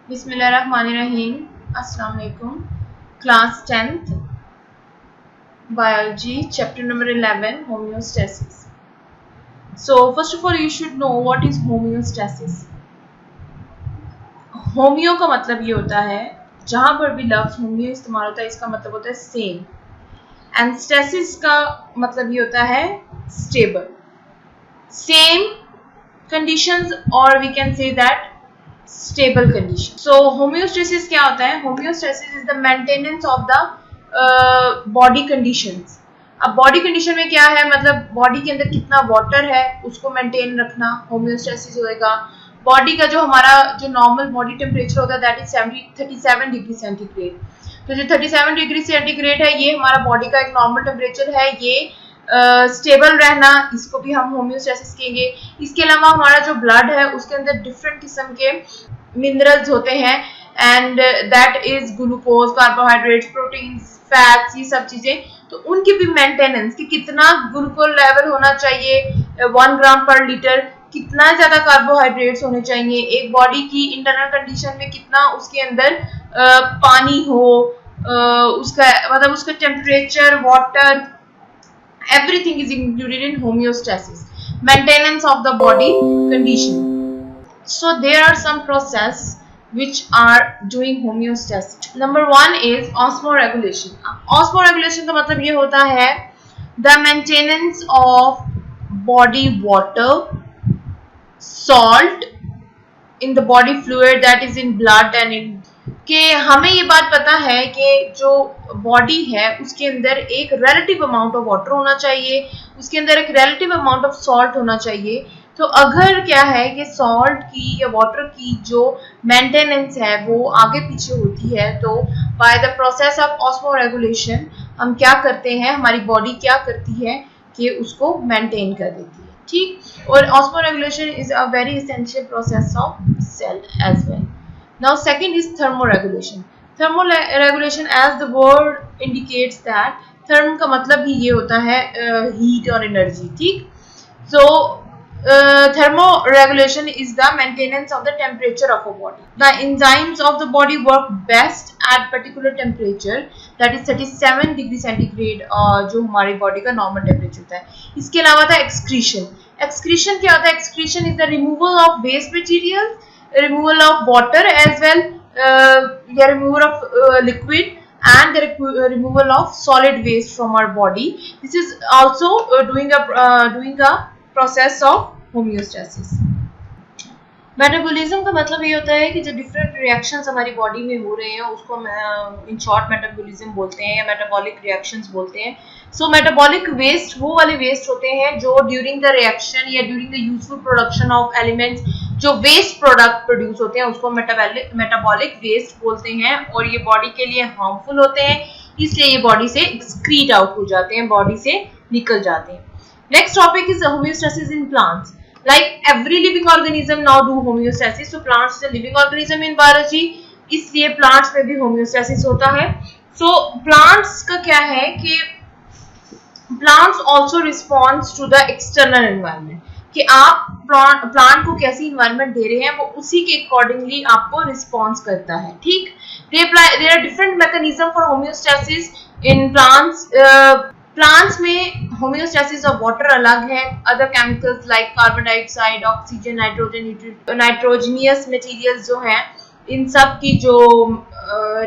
बिस्मिल्लाहिर्रहमानिर्रहीम। अस्सलाम वालेकुम। Class 10th biology chapter number 11 homeostasis. So first of all you should know what is homeostasis। Homeo का मतलब ये होता है, जहां पर भी लफ्ज होम्यो इस्तेमाल होता है इसका मतलब होता है सेम, एंड स्टेसिस का मतलब ये होता है stable, same conditions or we can say that stable condition। so homeostasis क्या होता है? homeostasis is the maintenance of the body conditions। अब बॉडी कंडीशन में क्या है, मतलब बॉडी के अंदर कितना वाटर है उसको मेंटेन रखना होम्योस्टेसिस होएगा। बॉडी का जो हमारा जो नॉर्मल बॉडी टेम्परेचर होता है दैट इज 37 डिग्री सेंटीग्रेड। तो जो 37 डिग्री सेंटीग्रेड है ये हमारा बॉडी का एक नॉर्मल टेम्परेचर है, ये स्टेबल रहना, इसको भी हम होम्योस्टेसिस कहेंगे। इसके अलावा हमारा जो ब्लड है उसके अंदर डिफरेंट किस्म के मिनरल्स होते हैं, and that is glucose, carbohydrates, proteins, fats, ये सब चीजें। तो उनकी भी मेंटेनेंस कि कितना ग्लूकोज लेवल होना चाहिए 1 ग्राम पर लीटर, कितना ज्यादा कार्बोहाइड्रेट्स होने चाहिए, एक बॉडी की इंटरनल कंडीशन में कितना उसके अंदर पानी हो, उसका मतलब उसका temperature, water, everything is included in homeostasis, maintenance of the body condition। so there are some process which are doing homeostasis। number 1 is osmoregulation। osmoregulation का मतलब ये होता है the maintenance of body water, salt in the body fluid that is in blood and in कि हमें ये बात पता है कि जो बॉडी है उसके अंदर एक रिलेटिव अमाउंट ऑफ वाटर होना चाहिए, उसके अंदर एक रिलेटिव अमाउंट ऑफ सॉल्ट होना चाहिए। तो अगर क्या है कि सॉल्ट की या वाटर की जो मेंटेनेंस है वो आगे पीछे होती है, तो bye the process of osmoregulation हम क्या करते हैं, हमारी बॉडी क्या करती है कि उसको मेंटेन कर देती है, ठीक। और osmoregulation is a very essential process of cell as well. Now second is thermoregulation। thermoregulation as the word indicates that therm का मतलब ही ये होता है heat और energy, ठीक। so thermoregulation is the maintenance of the temperature of a body। the enzymes of the body work best at particular temperature that is 37 degree centigrade, जो हमारी body का नॉर्मल टेम्परेचर होता है। इसके अलावा था excretion। excretion क्या होता है? excretion is the removal of waste materials, removal of water as well, the removal of liquid and the removal of solid waste from our body। this is also doing a process of homeostasis। Metabolism का मतलब ये होता है कि जो different reactions हमारी body में हो रहे हैं उसको इन शॉर्ट मेटाबॉलिज्म बोलते हैं या मेटाबॉलिक रिएक्शंस बोलते हैं। सो मेटाबॉलिक वेस्ट वो वाले वेस्ट होते हैं जो ड्यूरिंग द रिएक्शन या during the useful production of elements जो वेस्ट प्रोडक्ट प्रोड्यूस होते हैं उसको मेटाबॉलिक वेस्ट बोलते हैं, और ये बॉडी के लिए हार्मफुल होते हैं, इसलिए ये बॉडी से एक्सक्रीट आउट हो जाते हैं, बॉडी से निकल जाते हैं। Next topic is homeostasis in plants. Like every living organism now do homeostasis। so plants is a living organism in biology, इसलिए plants में भी homeostasis होता है। so plants का क्या है कि plants also responds to the external environment, कि आप प्लांट को कैसी इन्वायरमेंट दे रहे हैं वो उसी के अकॉर्डिंगली आपको रिस्पॉन्स करता है, ठीक। There are different mechanism for homeostasis in plants. Plants में होम्योस्टेसिस ऑफ वाटर अलग है, other chemicals like carbon dioxide, oxygen, nitrogen, nitrogenous materials जो हैं इन सब की जो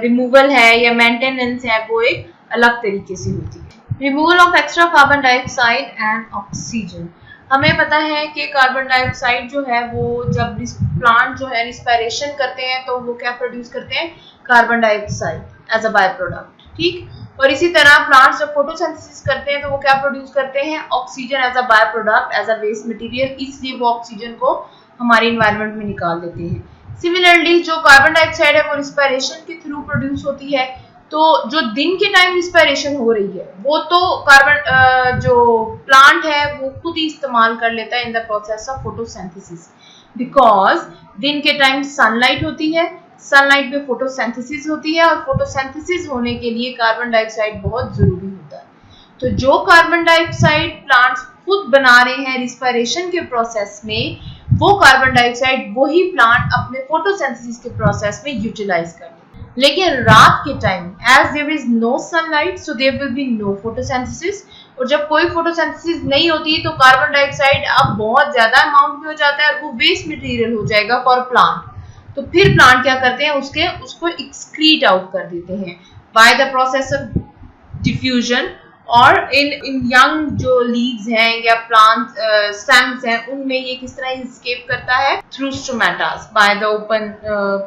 रिमूवल है या मेंटेनेंस है वो एक अलग तरीके से होती है। Removal of extra carbon dioxide and oxygen. हमें पता है कि कार्बन डाइऑक्साइड जो है वो जब प्लांट जो है रिस्पायरेशन करते हैं तो वो क्या प्रोड्यूस करते हैं? Carbon dioxide as a by product, ठीक। और इसी तरह प्लांट्स जब फोटोसिंथेसिस करते हैं तो वो क्या प्रोड्यूस करते हैं? Oxygen as a by product, as a waste material, इसलिए वो ऑक्सीजन को हमारे इन्वायरमेंट में निकाल देते हैं। सिमिलरली जो कार्बन डाइऑक्साइड है वो रिस्पायरेशन के थ्रू प्रोड्यूस होती है, तो जो दिन के टाइम रिस्पायरेशन हो रही है वो तो कार्बन जो प्लांट है वो खुद ही इस्तेमाल कर लेता है in the process of photosynthesis, because दिन के टाइम सनलाइट होती है, सनलाइट में फोटोसिंथेसिस होती है, और फोटोसिंथेसिस होने के लिए कार्बन डाइऑक्साइड बहुत जरूरी होता है। तो जो कार्बन डाइऑक्साइड प्लांट्स खुद बना रहे हैं रिस्पायरेशन के प्रोसेस में वो कार्बन डाइऑक्साइड वही प्लांट अपने फोटोसिंथेसिस के प्रोसेस में यूटिलाइज कर ले। लेकिन रात के time as there is no sunlight so there will be no photosynthesis, और जब कोई फोटोसिंथेसिस नहीं होती है तो कार्बन डाइऑक्साइड अब बहुत ज्यादा अमाउंट में हो जाता है और वो वेस्ट मटेरियल हो जाएगा फॉर प्लांट। तो फिर प्लांट क्या करते हैं, उसको एक्सक्रीट आउट कर देते हैं bye the process of diffusion, और इन यंग जो लीव्स हैं या प्लांट स्टेम्स हैं उनमें ये किस तरह एस्केप करता है, through stomatas by the open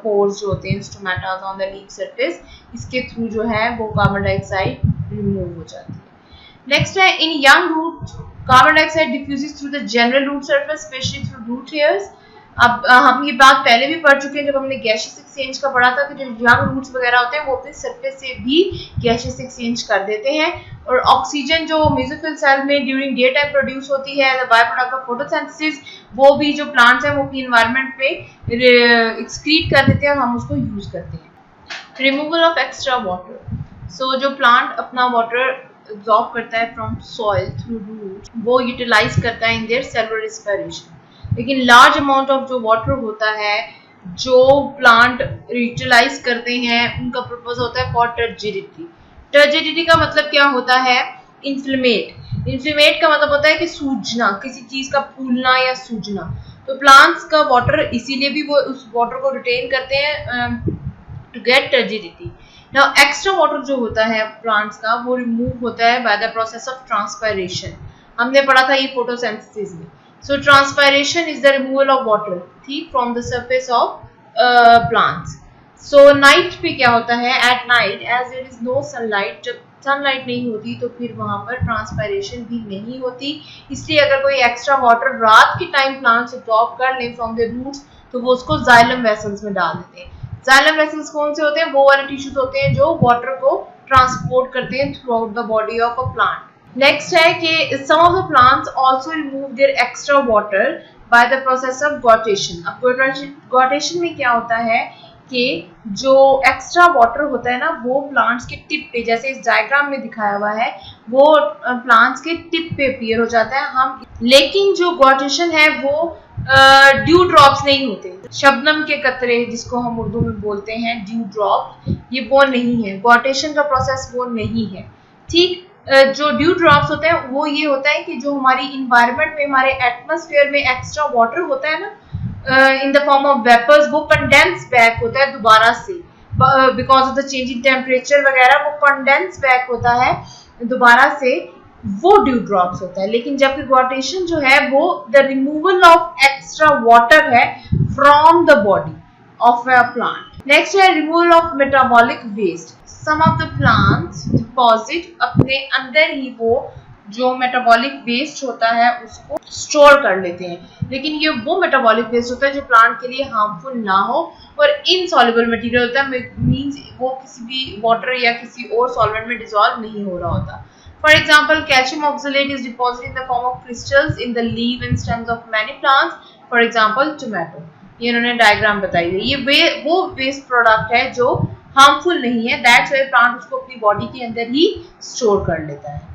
pores जो होते हैं stomatas on the leaf surface, इसके थ्रू जो है वो कार्बन डाइऑक्साइड रिमूव हो जाती है। नेक्स्ट है in young root carbon dioxide diffuses through the general root surface specially through root hairs. अब हम ये बात पहले भी पढ़ चुके हैं जब हमने गैसियस एक्सचेंज का पढ़ा था कि जो यंग रूट्स वगैरह होते हैं वो अपने सरफेस से भी गैसियस एक्सचेंज कर देते हैं, और ऑक्सीजन जो मेसोफिल सेल में ड्यूरिंग डे टाइम प्रोड्यूस होती है as a by product of photosynthesis, वो भी जो प्लांट्स हैं वो अपनी एनवायरनमेंट में एक्सक्रीट कर देते हैं और हम उसको यूज करते हैं। रिमूवल ऑफ एक्स्ट्रा वाटर, सो जो प्लांट अपना वाटर एब्जॉर्ब करता है फ्रॉम सॉइल थ्रू रूट, वो यूटिलाइज करता है इन देयर सेलुलर रेस्पिरेशन। लेकिन लार्ज अमाउंट ऑफ जो वाटर होता है जो प्लांट यूटिलाइज करते हैं उनका पर्पस होता है फॉर टर्जिडिटी। टर्जिडिटी का मतलब क्या होता है, इन्फ्लेमेट। इन्फ्लेमेट का मतलब होता है कि सूजना, किसी चीज का फूलना या सूजना। तो प्लांट्स का वाटर इसीलिए भी वो उस वाटर को रिटेन करते हैं to get turgidity. Now extra water जो होता है प्लांट्स का वो रिमूव होता है by the process of transpiration. हमने पढ़ा था ये फोटोसिंथेसिस में। So transpiration is the removal of water, ठीक, from the surface of plants. So night पे क्या होता है, at night as there is no sunlight, जब सनलाइट नहीं होती तो फिर वहां पर ट्रांसपायरेशन भी नहीं होती, इसलिए अगर कोई एक्स्ट्रा वाटर रात के टाइम प्लांट्स एब्जॉर्ब कर ले फ्रॉम देयर रूट्स तो वो उसको जाइलम वेसल्स में डाल देते हैं। जाइलम वेसल्स कौन से होते हैं, वो वाले टिश्यूज होते हैं जो वाटर को ट्रांसपोर्ट करते हैं through out the body of a plant. Next है कि some of the plants also remove their extra water by the process of guttation। अब guttation में क्या होता है कि जो एक्स्ट्रा वाटर होता है ना वो प्लांट्स के टिप पे, जैसे इस डायग्राम में दिखाया हुआ है, वो प्लांट्स के टिप पे अपीयर हो जाता है। हम लेकिन जो गॉटेशन है वो ड्यू ड्रॉप्स नहीं होते, शबनम के कतरे जिसको हम उर्दू में बोलते हैं ड्यू ड्रॉप्स, ये वो नहीं है, गॉटेशन का प्रोसेस वो नहीं है। ठीक, जो ड्यू ड्रॉप्स होते हैं वो ये होता है कि जो हमारी इन्वायरमेंट में, हमारे एटमॉस्फेयर में एक्स्ट्रा वाटर होता है ना in the form of vapours, वो कंडेंस बैक होता है दोबारा से because of the change in temperature वगैरह, वो कंडेंस बैक होता है दोबारा से, वो ड्यू ड्रॉप्स होता है। लेकिन जबकि गॉटेशन जो है वो the removal of extra water है from the body of a plant. Next है removal of metabolic waste. Some of the plants deposit अपने अंदर ही वो जो मेटाबॉलिक वेस्ट होता है उसको स्टोर कर लेते हैं, लेकिन ये वो मेटाबॉलिक वेस्ट होता है जो प्लांट के लिए हार्मफुल ना हो और इनसॉल्युबल मटेरियल होता है, मींस वो किसी भी वाटर या किसी और सॉल्वेंट में डिसॉल्व नहीं हो रहा होता। For example calcium oxalate is deposit in the form of crystals in the leave and stems of many plants, for example tomato. ये इन्होंने डायग्राम बताई है, ये वो वेस्ट प्रोडक्ट है जो हार्मफुल नहीं है, दैट्स व्हाई प्लांट उसको अपनी बॉडी के अंदर ही स्टोर कर लेता है।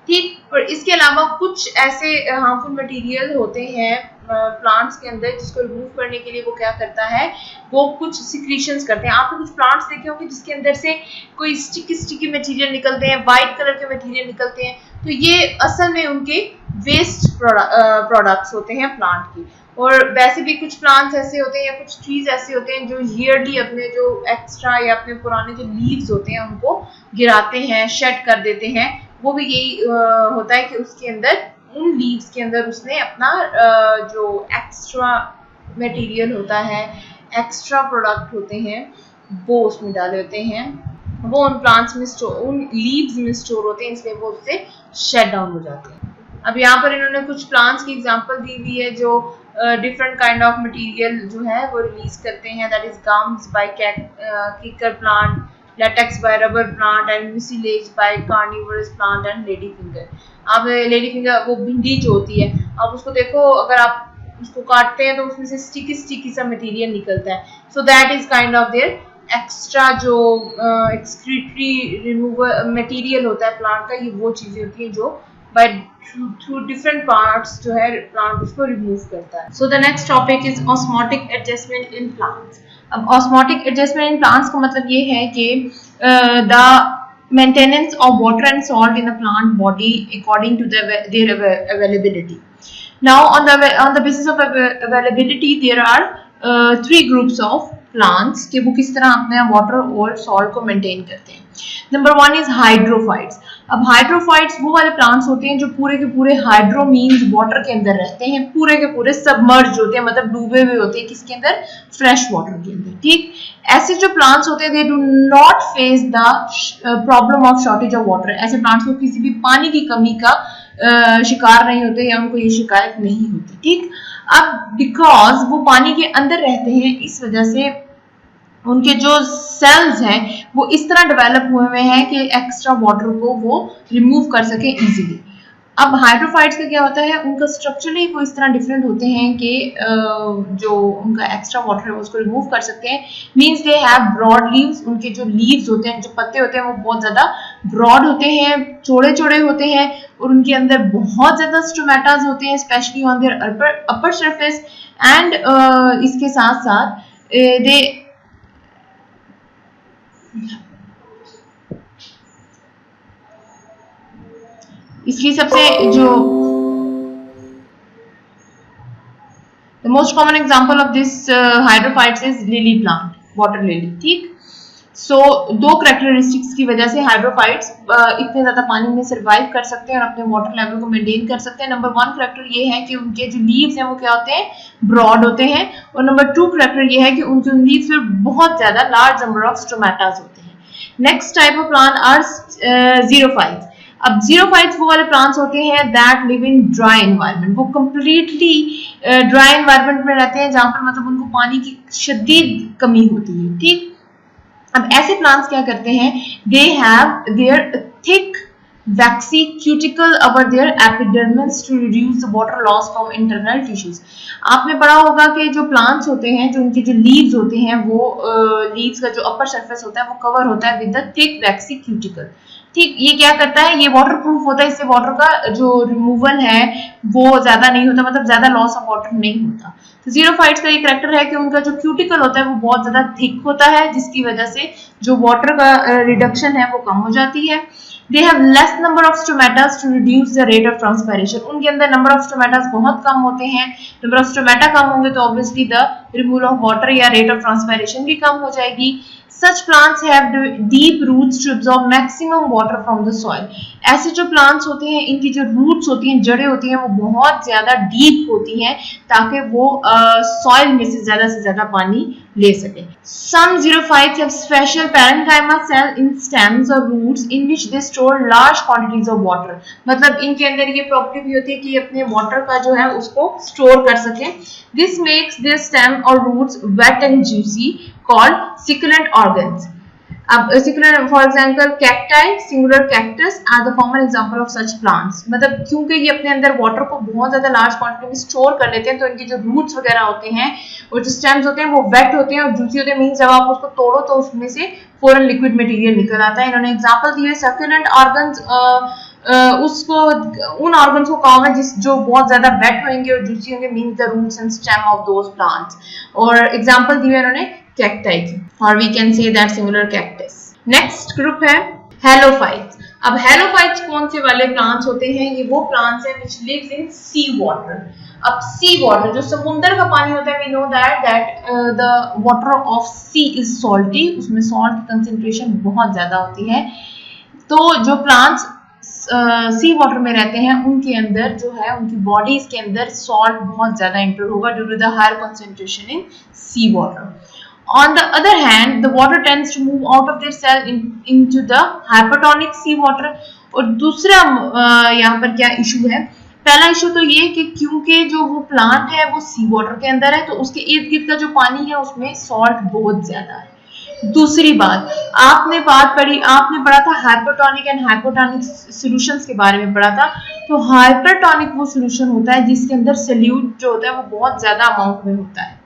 ठीक, और इसके अलावा कुछ ऐसे हार्मफुल मटेरियल होते हैं प्लांट्स के अंदर जिसको रिमूव करने के लिए वो क्या करता है, वो कुछ सिक्रीशंस करते हैं। आपने कुछ प्लांट्स देखे होंगे जिसके अंदर से कोई स्टिकी मटेरियल निकलते हैं, व्हाइट कलर के मटेरियल निकलते हैं, तो ये असल में उनके वेस्ट प्रोडक्ट्स होते हैं प्लांट की। और वैसे भी कुछ प्लांट्स ऐसे होते हैं या कुछ ट्रीज ऐसे होते हैं जो ईयरली अपने जो एक्स्ट्रा या अपने पुराने जो लीव्स होते हैं उनको गिराते हैं, शेड कर देते हैं। वो भी यही होता है कि उसके अंदर, उन लीव्स के अंदर उसने अपना जो एक्स्ट्रा मटेरियल होता है, एक्स्ट्रा प्रोडक्ट होते हैं, वो उसमें डाले होते हैं, वो उन प्लांट्स में उन लीव्स में स्टोर होते हैं, इसलिए वो उससे शेड डाउन हो जाते हैं। अब यहाँ पर इन्होंने कुछ प्लांट्स की एग्जांपल दी हुई है जो डिफरेंट काइंड ऑफ मटेरियल जो है वो रिलीज करते हैं, that is gums by kikar plant, latex by rubber plant and mucilage by carnivorous plant and lady finger। अब लेडी फिंगर वो भिंडी जो होती है, अब उसको देखो, अगर आप उसको काटते हैं तो उसमें से स्टिकी सा मटेरियल निकलता है, so that is kind of their extra जो एक्सक्रीटरी रिमूवल मटेरियल होता है प्लांट का, ये वो चीजें होती हैं जो by through different parts जो है प्लांट उसको रिमूव करता है. So the next topic is osmotic adjustment in plants. अब osmotic adjustment in plants का मतलब ये है कि the maintenance of water and salt in the plant body according to their availability. Now on the basis of availability there are three groups of plants कि वो किस तरह अपने वाटर और सॉल्ट को मेंटेन करते हैं. Number one is hydrophytes. अब हाइड्रोफाइट्स वो वाले प्लांट्स होते हैं जो पूरे के पूरे हाइड्रो मीन्स वाटर के अंदर रहते हैं, पूरे के पूरे सबमर्ज होते हैं, मतलब डूबे हुए होते हैं किसके अंदर, फ्रेश वाटर के अंदर. ठीक, ऐसे जो प्लांट्स होते हैं they do not face the problem of shortage of water. ऐसे प्लांट्स को किसी भी पानी की कमी का शिकार नहीं होते या उनको ये शिकायत नहीं होती. ठीक, अब बिकॉज वो पानी के अंदर रहते हैं इस वजह से उनके जो सेल्स हैं वो इस तरह डेवलप हुए हैं कि एक्स्ट्रा वाटर को वो रिमूव कर सके इजीली. अब हाइड्रोफाइट्स का क्या होता है, उनका स्ट्रक्चरली वो इस तरह डिफरेंट होते हैं कि जो उनका एक्स्ट्रा वाटर है उसको रिमूव कर सकते हैं. Means they have broad leaves. उनके जो लीव्स होते हैं, जो पत्ते होते हैं वो बहुत ज्यादा ब्रॉड होते हैं, चौड़े चौड़े होते हैं और उनके अंदर बहुत ज्यादा स्टोमेटास होते हैं specially on their upper surface. And इसके साथ साथ दे इसकी सबसे जो the most common example of this hydrophytes is lily plant, water lily. ठीक, सो दो कैरेक्टरिस्टिक्स की वजह से हाइड्रोफाइट्स इतने ज्यादा पानी में सर्वाइव कर सकते हैं और अपने वाटर लेवल को मेंटेन कर सकते हैं. नंबर वन कैरेक्टर ये है कि उनके जो लीव्स हैं वो क्या होते हैं, ब्रॉड होते हैं. और नंबर टू कैरेक्टर ये है कि उनके लीव्स में बहुत ज्यादा लार्ज नंबर ऑफ स्टोमेटास होते हैं. Next type of plant are xerophytes. अब जीरोफाइट्स वो वाले प्लांट्स होते हैं that live in dry environment. वो कंप्लीटली ड्राई एनवायरनमेंट में रहते हैं जहां पर मतलब उनको पानी की शदीद कमी होती है. ठीक, अब ऐसे प्लांट्स क्या करते हैं, they have their thick waxy cuticle over their epidermis to reduce the water loss from internal tissues. आपने पढ़ा होगा कि जो प्लांट्स होते हैं, जो उनके जो लीव्स होते हैं वो लीव्स का जो अपर सरफेस होता है वो कवर होता है with the thick vaccine cuticle. ठीक, ये क्या करता है, ये वाटर प्रूफ होता है, इससे वाटर का जो रिमूवल है वो ज्यादा नहीं होता, मतलब ज्यादा लॉस ऑफ वाटर नहीं होता. तो जीरोफाइट्स का ये कैरेक्टर है कि उनका जो क्यूटिकल होता है वो बहुत ज्यादा थिक होता है जिसकी वजह से जो वाटर का रिडक्शन है वो कम हो जाती है. They have less number of stomatas to reduce the rate of transpiration. उनके अंदर number of stomatas बहुत कम होते हैं. Number of stomata कम होंगे तो obviously the removal of water या rate of transpiration भी कम हो जाएगी. Such plants have deep roots to absorb maximum water from the soil. ऐसे जो plants होते हैं इनकी जो roots होती हैं, जड़ें होती हैं वो बहुत ज्यादा deep होती हैं ताकि वो soil में से ज्यादा पानी ले सके. Some xerophytes have special parenchyma cell in stems or roots in which they store large quantities of water. मतलब इनके अंदर ये प्रॉपर्टी भी होती है कि अपने वाटर का जो है उसको स्टोर कर सके. This makes their stem or roots wet and juicy, called succulent organs. अब succulent, for example, cacti, singular cactus are the common example of such plants. मतलब क्योंकि ये अपने अंदर वाटर को बहुत ज्यादा लार्ज क्वांटिटी में स्टोर कर लेते हैं तो इनके जो रूट्स वगैरह होते हैं और जो स्टेम्स होते हैं वो वेट होते हैं और जूसी होते हैं. मींस जब आप उसको तोड़ो तो उसमें से फौरन लिक्विड मटेरियल निकल आता है. इन्होंने एग्जांपल दिए सकुलेंट ऑर्गन्स, उसको उन ऑर्गन्स को कहा है जिस जो बहुत ज्यादा वेट होंगे और जूसी होंगे, means the roots and stem of those plants. और एग्जांपल दिए इन्होंने कैक्टाई की, और we can say that singular cactus. Next group है हेलोफाइट्स. अब हेलोफाइट्स कौन से वाले प्लांट्स होते हैं, ये वो प्लांट्स हैं which lives in sea water. अब सी वाटर जो समुद्र का पानी होता है, we know that the water of sea is salty. उसमें सॉल्ट की कंसेंट्रेशन बहुत ज्यादा होती है. तो जो प्लांट्स सी वाटर में रहते हैं उनके अंदर जो है उनकी बॉडीज के अंदर सॉल्ट बहुत ज्यादा एंटर होगा due to the higher concentration in sea water. On the other hand, the water tends to move out of their cell into the hypertonic sea water. और दूसरा यहाँ पर क्या इशू है, पहला इशू तो ये कि क्योंकि जो वो प्लांट है वो सी वाटर के अंदर है तो उसके इर्द गिर्द का जो पानी है उसमें सॉल्ट बहुत ज्यादा है. दूसरी बात, आपने पढ़ा था हाइपरटोनिक एंड हाइपोटोनिक सॉल्यूशंस के बारे में पढ़ा था. तो हाइपरटोनिक वो सॉल्यूशन होता है जिसके अंदर सॉल्यूट जो होता है वो बहुत ज्यादा अमाउंट में होता है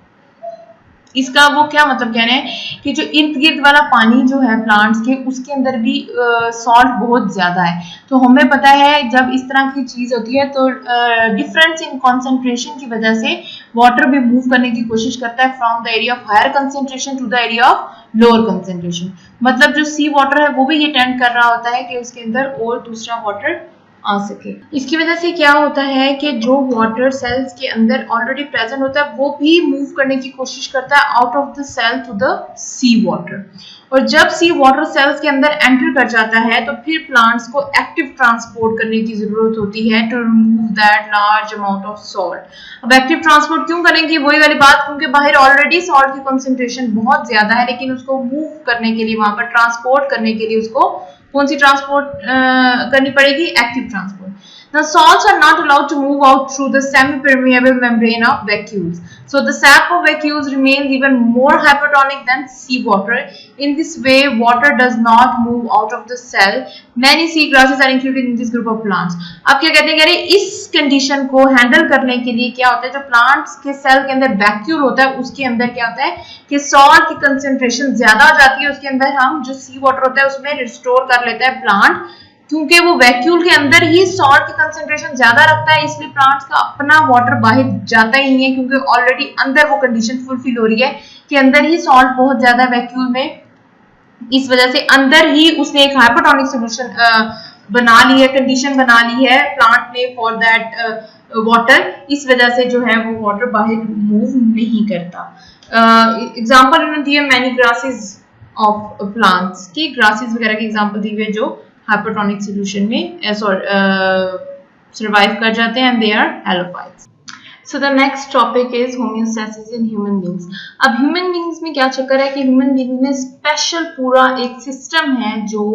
इसका वो क्या मतलब कह रहे हैं कि जो इर्द गिर्द वाला पानी जो है प्लांट्स के, उसके अंदर भी सॉल्ट बहुत ज्यादा है। तो हमें पता है जब इस तरह की चीज होती है तो डिफरेंस इन कॉन्सेंट्रेशन की वजह से वाटर भी मूव करने की कोशिश करता है from the area of higher concentration to the area of lower concentration. मतलब जो सी वाटर है वो भी ये टेंड कर रहा होता है कि उसके अंदर और दूसरा वाटर आ सके। इसकी वजह से क्या होता है कि जो वाटर सेल्स के अंदर ऑलरेडी प्रेजेंट होता है वो भी मूव करने की कोशिश करता है out of the cell to the sea water. और जब सी वाटर सेल्स के अंदर एंटर कर जाता है तो फिर प्लांट्स को एक्टिव ट्रांसपोर्ट करने की जरूरत होती है to remove that large amount of salt. अब एक्टिव ट्रांसपोर्ट क्यों करेंगे, वही वाली बात, क्योंकि बाहर ऑलरेडी सॉल्ट की कंसंट्रेशन बहुत ज्यादा है, लेकिन उसको मूव करने के लिए, वहां पर ट्रांसपोर्ट करने के लिए उसको कौन सी ट्रांसपोर्ट करनी पड़ेगी, active transport. Now salts are not allowed to move out through the semi-permeable membrane of vacuoles. So the sap of vacuoles remains even more hypertonic than seawater. In this way, water does not move out of the cell. Many sea grasses are included in this group of plants. अब क्या कहते हैं, कह रहे इस condition को handle करने के लिए क्या होता है, जो प्लांट्स के सेल के अंदर वैक्यूल होता है उसके अंदर क्या होता है कि सॉल्ट की कंसेंट्रेशन ज्यादा हो जाती है, उसके अंदर हम जो सी वाटर होता है उसमें रिस्टोर कर लेता है प्लांट, क्योंकि वो वैक्यूल के अंदर ही सॉल्ट की कंसेंट्रेशन ज्यादा रखता है, इसलिए प्लांट्स का अपना वाटर बाहर जाता ही नहीं है, क्योंकि ऑलरेडी अंदर वो कंडीशन फुलफिल हो रही है कि अंदर ही सॉल्ट बहुत ज्यादा वैक्यूल में। इस वजह से अंदर ही उसने एक हाइपरटोनिक सोल्यूशन बना ली है, कंडीशन बना ली है प्लांट ने फॉर दैट वाटर। इस वजह से जो है वो वाटर बाहर मूव नहीं करता। एग्जाम्पल उन्होंने दिए मैनी ग्रासेस ऑफ प्लांट्स की, ग्रासेस वगैरह के एग्जाम्पल दिए हुए जो हाइपरटोनिक सॉल्यूशन में सर्वाइव कर जाते हैं, and they are halophytes. So the next topic is homeostasis in human beings. अब ह्यूमन बीइंग्स में क्या चक्कर है कि ह्यूमन बीइंग में स्पेशल पूरा एक सिस्टम है जो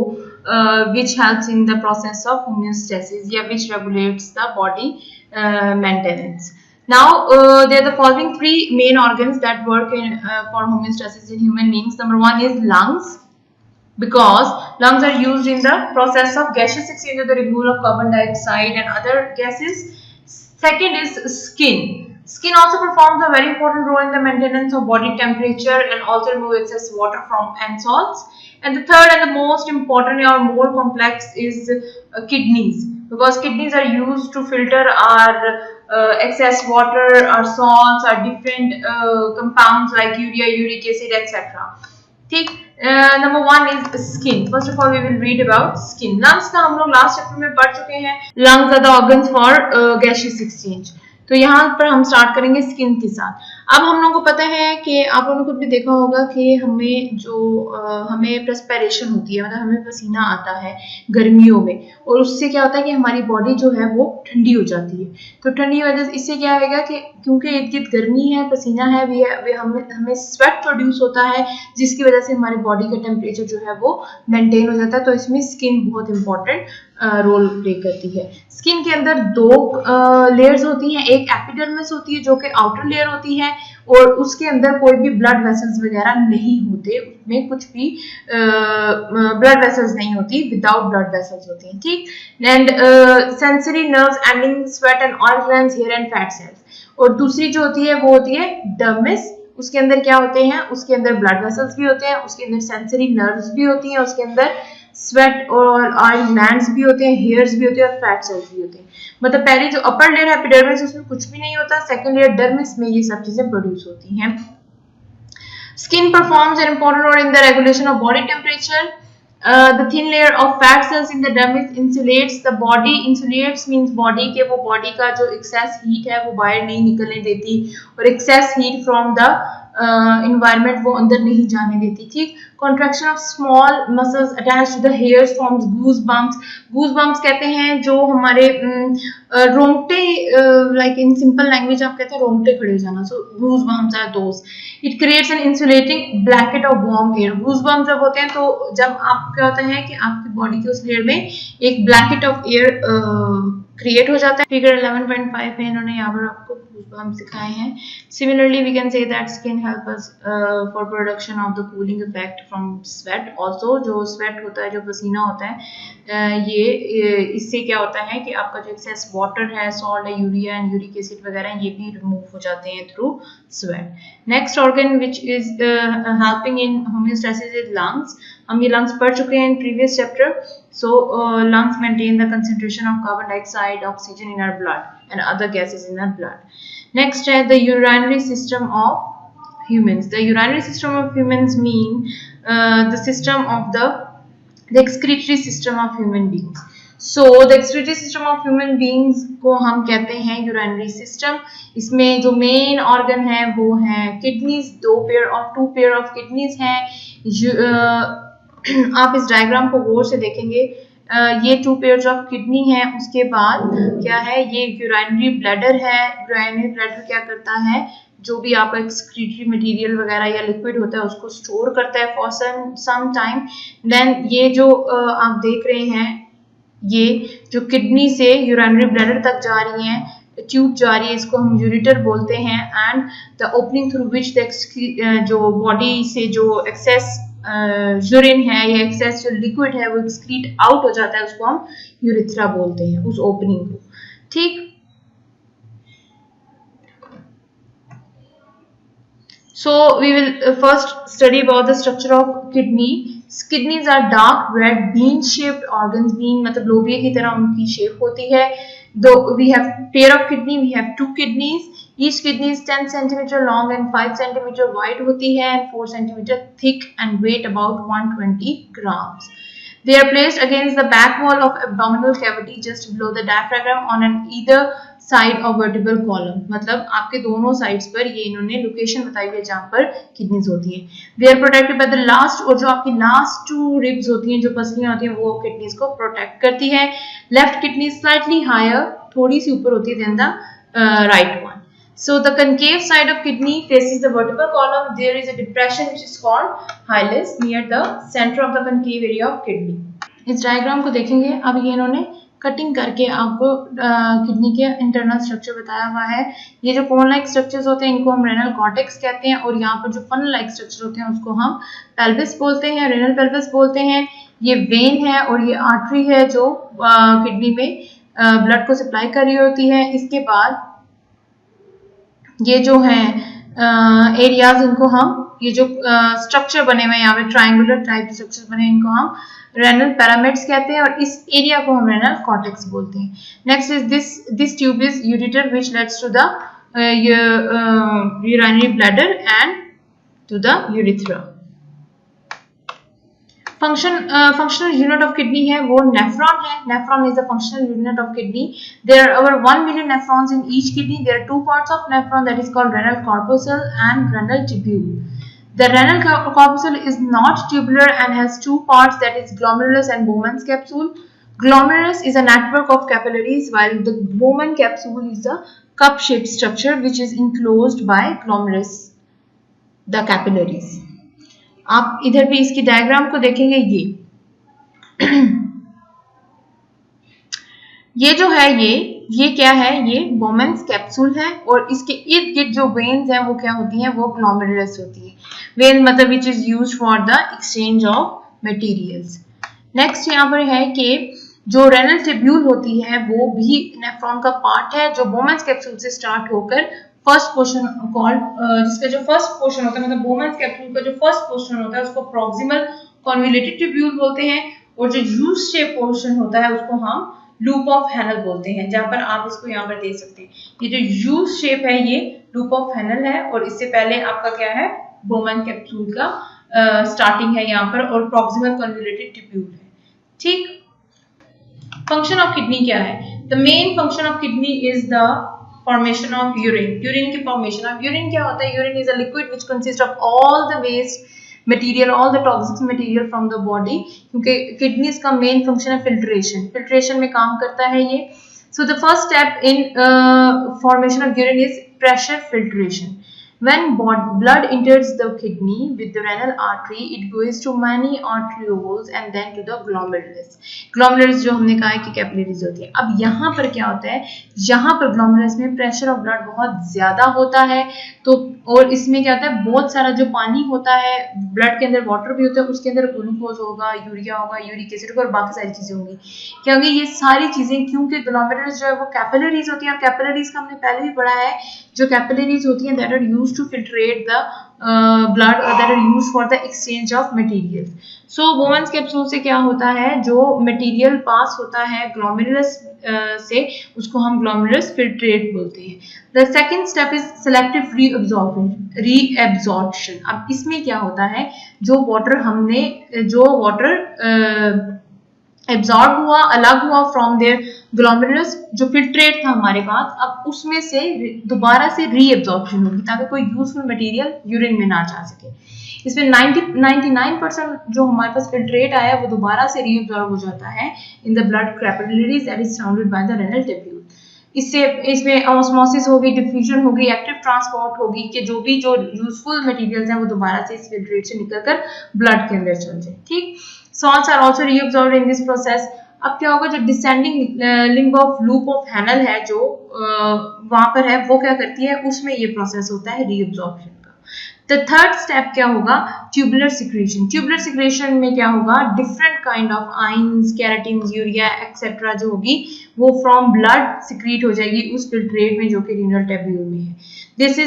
which helps in the process of homeostasis या which regulates the body maintenance. Now there are the following three main organs that work in for homeostasis in human beings. Number one is lungs, because lungs are used in the process of gaseous exchange of the removal of carbon dioxide and other gases. Second is skin. Skin also performs a very important role in the maintenance of body temperature and also remove excess water from and salts. And the third and the most important or more complex is kidneys, because kidneys are used to filter our excess water, our salts, our different compounds like urea, uric acid, etc. ठीक, number one is skin. First of all we will read about skin. Lungs का हम लोग last chapter में पढ़ चुके हैं, lungs are the organs for gaseous exchange. तो यहाँ पर हम स्टार्ट करेंगे स्किन के साथ। अब हम लोगों को पता है कि आप लोगों ने खुद भी देखा होगा कि हमें जो हमें प्रेस्पिरेशन होती है, मतलब हमें पसीना आता है गर्मियों में, और उससे क्या होता है कि हमारी बॉडी जो है वो ठंडी हो जाती है। तो ठंडी वजह से इससे क्या होगा कि क्योंकि इर्द गिर्द गर्मी है, पसीना है, हमें स्वेट प्रोड्यूस होता है, जिसकी वजह से हमारी बॉडी का टेम्परेचर जो है वो मेंटेन हो जाता है। तो इसमें स्किन बहुत इंपॉर्टेंट रोल प्ले करती है। स्किन के अंदर दो लेयर्स होती हैं, एक एपिडर्मिस होती है जो कि आउटर लेयर होती है, और उसके अंदर कोई भी ब्लड वेसल्स वगैरह नहीं होते, उसमें कुछ भी ब्लड वेसल्स नहीं होती, विदाउट ब्लड वेसल्स होती हैं, ठीक। And sensory nerves ending sweat and oil glands, hair and fat cells. और दूसरी जो होती है वो होती है डर्मिस। उसके अंदर क्या होते हैं, उसके अंदर ब्लड वेसल्स भी होते हैं, उसके अंदर सेंसरी नर्व्स भी होती हैं, उसके अंदर स्वेट और ऑयल ग्लैंड्स भी होते हैं, हेयर्स भी होते हैं और फैट सेल्स भी होते हैं। मतलब पहले जो अपर लेयर है एपिडर्मिस, उसमें कुछ भी नहीं होता, सेकंड लेयर डर्मिस में ये सब चीजें प्रोड्यूस होती हैं। Skin performs an important role in the regulation of body temperature. The thin layer of fat cells in the dermis insulates the body. Insulates means body के वो body का जो excess heat है वो बाहर नहीं निकलने देती, और excess heat from the environment वो अंदर नहीं जाने देती, ठीक। Contraction of small muscles attached to the hairs forms goosebumps. Goosebumps कहते हैं जो हमारे रोंगटे, like in simple language आप कहते हैं रोंगटे खड़े हो जाना, so goosebumps are those. It creates an insulating blanket of warm air. Goosebumps जब होते हैं तो जब आप क्या होता है कि आपकी बॉडी के उस लेयर में एक ब्लैंकेट ऑफ एयर क्रिएट हो जाता है। फिगर 11.5 में इन्होंने यहाँ पर आपको हम सिखाए हैं। Similarly we can say that skin help us for production of the cooling effect from sweat. Also जो स्वेट होता है, जो पसीना होता है, ये इससे क्या होता है कि आपका जो एक्सेस वाटर है, सॉल्ट है, यूरिया एंड यूरिक एसिड वगैरह, ये भी रिमूव हो जाते हैं through sweat. Next organ which is helping in homeostasis is lungs. हम ये लंग्स पढ़ चुके हैं in previous chapter. So lungs maintain the concentration of carbon dioxide, oxygen in our blood and other gases in our blood. Next है the urinary system of humans. The urinary system of humans mean the system of the excretory system of human beings. So the excretory system of human beings को हम कहते हैं urinary system. इसमें जो main organ है वो है kidneys, 2 pair of kidneys हैं। आप इस डायग्राम को गौर से देखेंगे, ये 2 पेयर्स ऑफ किडनी है। उसके बाद क्या है, ये यूरिनरी ब्लैडर है। यूरिनरी ब्लैडर क्या करता है, जो भी आपका एक्सक्रीटरी मटेरियल वगैरह या लिक्विड होता है उसको स्टोर करता है फॉर सम टाइम। देन ये जो आप देख रहे हैं, ये जो किडनी से यूरिनरी ब्लैडर तक जा रही है, ट्यूब जा रही है, इसको हम यूरिटर बोलते हैं। And the opening through which the जो बॉडी से जो एक्सेस यूरिन है या एक्सेस जो लिक्विड है वो एक्सक्रीट आउट हो जाता है, उसको हम यूरिथ्रा बोलते हैं, उस ओपनिंग को। ठीक, so we will first study about the structure of kidney. Kidneys are dark red bean shaped organs. bean मतलब लोबिया की तरह उनकी शेप होती है। Though we have pair of kidney, we have 2 kidneys. Each kidney is 10 centimeter long and 5 centimeter wide होती है and 4 centimeter thick and weight about 120 grams. They are placed against the back wall of abdominal cavity just below the diaphragm on an either side of vertebral column. मतलब आपके दोनों sides पर ये इन्होंने location बताई हुई है जहाँ पर किडनीज होती है। They are protected by the last, और जो आपकी लास्ट 2 रिब्स होती हैं, जो पसलियां होती हैं, वो किडनीज को प्रोटेक्ट करती है। लेफ्ट किडनी स्लाइटली हायर, थोड़ी सी ऊपर होती है then the right one. So the concave side of kidney faces the vertebral column. There is a depression which is called hilus near the center of the concave area of kidney. इस diagram को देखेंगे। अब ये इन्होंने cutting करके आपको kidney के internal structure बताया हुआ है। ये जो कोन लाइक स्ट्रक्चर्स होते हैं इनको हम रेनल कॉर्टेक्स कहते हैं, और यहाँ पर जो फनल लाइक स्ट्रक्चर होते हैं उसको हम पेल्विस बोलते हैं, रेनल पेल्विस बोलते हैं। ये वेन है और ये आर्टरी है जो किडनी में ब्लड को सप्लाई कर रही होती है। इसके बाद ये जो है एरियाज, इनको हम, ये जो स्ट्रक्चर बने हुए हैं यहाँ पे ट्रायंगुलर टाइप स्ट्रक्चर बने हैं, इनको हम रेनल पिरामिड्स कहते हैं, और इस एरिया को हम रेनल कॉर्टेक्स बोलते हैं। Next is this tube is ureter which leads to the urinary bladder and to the urethra. Functional unit of kidney है वो nephron है। Nephron is the functional unit of kidney. There are over 1 million nephrons in each kidney. There are 2 parts of nephron, that is called renal corpuscle and renal tubule. The renal corpuscle is not tubular and has 2 parts, that is glomerulus and Bowman's capsule. Glomerulus is a network of capillaries, while the Bowman capsule is a cup-shaped structure which is enclosed by glomerulus, the capillaries. आप इधर भी इसकी diagram को देखेंगे। ये जो है ये क्या है, ये बोमेन्स कैप्सूल है, और इसके इर्द गिर्द जो वेन्स हैं वो क्या होती हैं, वो ग्लोमेरुलस होती है। वेन मतलब which is used for the exchange of materials. Next यहाँ पर है कि जो रेनल ट्यूब्यूल होती है वो भी नेफ्रॉन का पार्ट है, जो बोमेन्स कैप्सूल से स्टार्ट होकर फर्स्ट पोर्शन कॉल्ड, जिसका जो फर्स्ट पोर्शन होता है, मतलब बोमेन्स कैप्सूल का जो फर्स्ट पोर्शन होता है उसको प्रॉक्सिमल कॉन्वोल्यूटेड ट्यूब्यूल बोलते हैं, और जो यू शेप पोर्शन होता है उसको हम लूप ऑफ हैनल बोलते हैं, जहां पर आप इसको यहाँ पर देख सकते हैं। ये जो यू शेप है ये लूप ऑफ हैनल है, और इससे पहले आपका क्या है, बोमेन कैप्सूल का स्टार्टिंग है यहाँ पर, और प्रॉक्सिमल कॉन्वोल्यूटेड ट्यूब्यूल है। ठीक, फंक्शन ऑफ किडनी क्या है? The main function of kidney is the formation of urine. Urine की formation of urine क्या होता है? Urine is a liquid which consists of all the waste material, all the toxic material from the body. क्योंकि kidneys का main function है filtration में काम करता है ये। So the first step in formation of urine is pressure filtration. When blood enters the kidney with the renal artery, it goes to many arterioles and then to the glomerulus. Glomerulus जो हमने कहा है कि capillaries होती है. अब यहाँ पर क्या होता है, यहाँ पर ग्लोमेरुलस में प्रेशर ऑफ ब्लड बहुत ज्यादा होता है, तो और इसमें क्या होता है, बहुत सारा जो पानी होता है, ब्लड के अंदर वाटर भी होता है, उसके अंदर ग्लूकोज होगा, यूरिया होगा, यूरिक एसिड होगा और बाकी सारी चीजें होंगी. क्या होगी, ये सारी चीजें, क्योंकि ग्लोमेरुलस जो है वो कैपिलरीज होती है, और कैपिलरीज का हमने पहले भी पढ़ा है, जो कैपिलरीज होती हैं that are used to filtrate the blood और that are used for the exchange of material. So Bowman's capsule से क्या होता है, जो मटेरियल पास होता है ग्लोमेरुलस से, उसको हम ग्लोमेरुलस फिल्ट्रेट बोलते हैं. The second step is selective reabsorption. अब इसमें क्या होता है, जो वाटर एब्जॉर्ब हुआ, अलग हुआ फ्रॉम देयर ग्लोमेरुलस, जो फिल्ट्रेट था हमारे पास, अब उसमें से दोबारा से रीएब्जॉर्प्शन होगी ताकि कोई यूजफुल मटेरियल यूरिन में ना जा सके. इसमें 99% जो हमारे पास फिल्ट्रेट आया है वो दोबारा से रीएब्जॉर्ब हो जाता है in the blood capillaries that is surrounded by the renal tubule. इसमें ऑस्मोसिस होगी, डिफ्यूजन होगी, एक्टिव ट्रांसपोर्ट होगी कि जो यूजफुल मटेरियल्स हैं वो दोबारा से इस फिल्ट्रेट से निकलकर ब्लड के अंदर चल जाए. ठीक, salts are also reabsorbed in this process. अब क्या होगा, जो descending limb of loop of Henle है, जो वहां पर है, वो क्या करती है, उसमें ये प्रोसेस होता है रीअब्जॉर्प्शन का. द थर्ड स्टेप क्या होगा, ट्यूबुलर सिक्रेशन. ट्यूबुलर सिक्रेशन में क्या होगा, different kind of ions, keratins, urea etcetera जो होगी वो फ्रॉम ब्लड सिक्रीट हो जाएगी उस फिल्ट्रेट में जो कि रीनल ट्यूब्यूल में है. This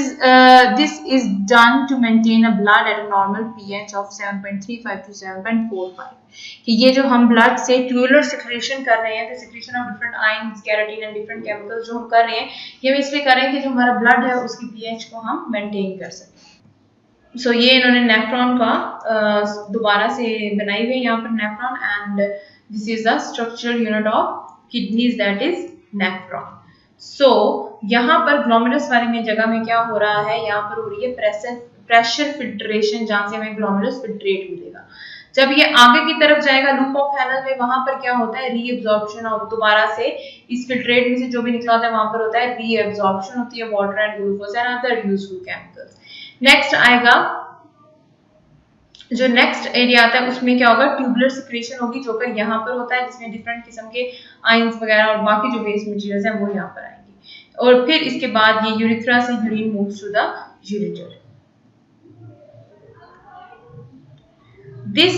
is done to maintain a blood at a normal pH of 7.35 to 7.45. कि ये जो हम ब्लड से ट्यूबुलर सिक्रेशन कर रहे हैं, तो secretion of different ions, keratin and different chemicals जो हम कर रहे हैं, ये हम इसलिए कर रहे हैं कि जो हमारा ब्लड है उसकी पीएच को हम मेंटेन कर सकें. सो ये इन्होंने नेफ्रॉन का दोबारा से बनाई हुई है यहाँ पर nephron, and this is the structural unit of kidneys that is nephron. So यहाँ पर ग्लोमेरुलस वाले में जगह में क्या हो रहा है, यहाँ पर हो रही है प्रेशर फिल्ट्रेशन, जहाँ से हमें ग्लोमेरुलस फिल्ट्रेट मिलेगा. जब ये आगे की तरफ जाएगा लूप ऑफ हैनल में, वहां पर क्या होता है, रीएब्जॉर्प्शन, और दोबारा से इस फिल्ट्रेट में से जो भी निकला होता है वहां पर होता है रीएब्जॉर्प्शन होती है water and glucose and other useful chemicals. Next आएगा, जो नेक्स्ट एरिया आता है उसमें क्या होगा, ट्यूबुलर सिक्रेशन होगी, जो कि यहाँ पर होता है, जिसमें डिफरेंट किस्म के आयंस वगैरह और बाकी जो वेस्ट मटेरियल्स हैं वो यहाँ पर आएंगे. और फिर इसके बाद ये यूरिथ्रा से urine moves to the ureter. This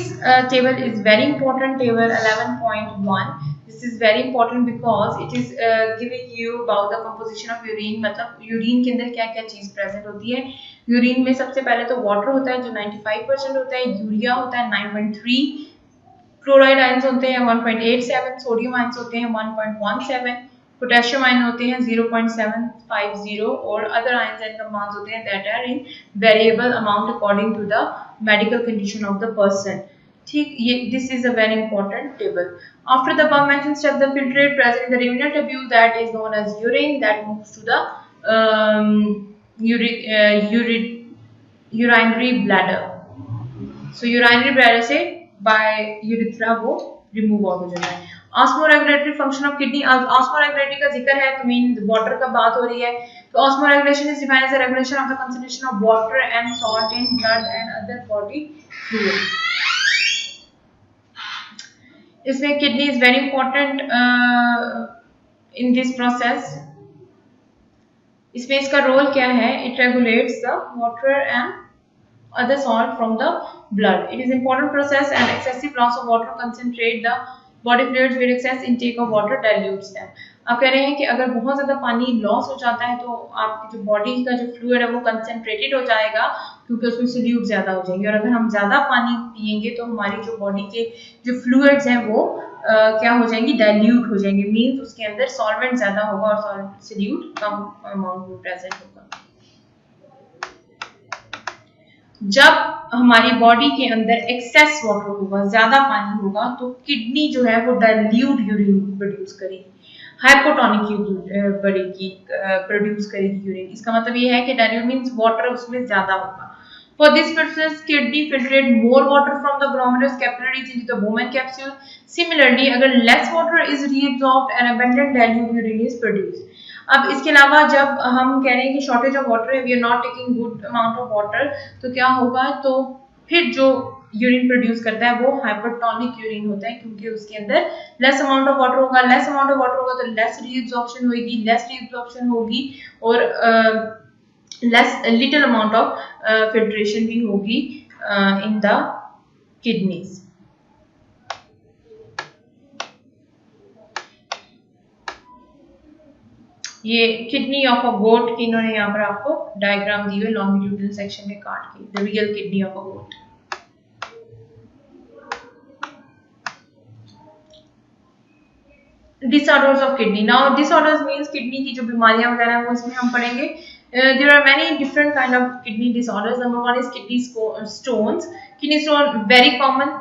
table is very important, table 11.1. This is very important because it is giving you about the composition of urine. मतलब यूरिन के अंदर क्या क्या चीज प्रेजेंट होती है. यूरिन में सबसे पहले तो वाटर होता है जो 95% होता है, यूरिया होता है 9.3, क्लोराइड आयंस होते हैं 1.87, सोडियम आयंस होते हैं 1.17, पोटेशियम आयन होते हैं 0.750 और अदर आयंस एंड कंपाउंड्स होते हैं that are in variable amount according to the medical condition of the person. ठीक, ये this is a very important table. After the above mentioned step, the filtrate present in the renal tubule that is known as urine that moves to the urinary bladder. So urinary bladder से by urethra वो remove हो जाता है. ऑस्मोरेगुलेटरी function of kidney. ऑस्मोरेगुलेटरी का जिक्र है तो mean water का बात हो रही है, तो osmoregulation is defined as the regulation of the concentration of water and salt in blood and other body fluid. इसमें kidney is very important in this process. इसमें इसका रोल क्या है, it regulates the water and other salt from the blood. It is important process and excessive loss of water concentrate the body fluids with excess intake of water dilutes them. आप कह रहे हैं कि अगर बहुत ज्यादा पानी लॉस हो जाता है तो आपकी जो बॉडी का जो फ्लूइड है वो कंसंट्रेटेड हो जाएगा क्योंकि उसमें सोल्यूट ज्यादा हो जाएंगे, और अगर हम ज्यादा पानी पिएंगे तो हमारी जो बॉडी के जो फ्लूइड्स हैं वो क्या हो जाएंगी, डाइल्यूट हो जाएंगे. मीन्स उसके अंदर सॉल्वेंट ज्यादा होगा और सोल्यूट कम अमाउंट में प्रेजेंट होगा. जब हमारी बॉडी के अंदर एक्सेस वाटर होगा, ज्यादा पानी होगा, तो किडनी जो है वो डाइल्यूट यूरिन प्रोड्यूस करेगी, हाइपोटोनिक प्रोड्यूस करेगी यूरिन. इसका मतलब ये है कि डाइल्यूट मींस वाटर उसमें ज्यादा होगा. For this process, kidney filtrate more water from the glomerulus capillaries into the Bowman capsule. Similarly, अगर less water is reabsorbed and abundant dilute urine is produced. अब इसके अलावा जब हम कह रहे हैं कि शॉर्टेज ऑफ वाटर है, we are not taking good amount of water, तो क्या होगा, तो फिर जो यूरिन प्रोड्यूस करता है वो हाइपरटोनिक यूरिन होता है, क्योंकि उसके अंदर लेस अमाउंट ऑफ वाटर होगा, लेस अमाउंट ऑफ वाटर होगा तो लेस रीअब्जॉर्प्शन होगी, लेस रीअब्जॉर्प्शन होगी और less little amount of filtration भी होगी इन द किडनीज। ये किडनी ऑफ अ गोट की इन्होंने यहाँ पर आपको डायग्राम दी हुई लॉन्गिट्यूडनल सेक्शन में काट के, the real kidney of a goat. Disorders of kidney, now disorders means kidney की जो बीमारियां वगैरह हैं वो इसमें हम पढ़ेंगे। There are many different kind of kidney disorders. Number 1 is kidney stones. Kidney stone very common,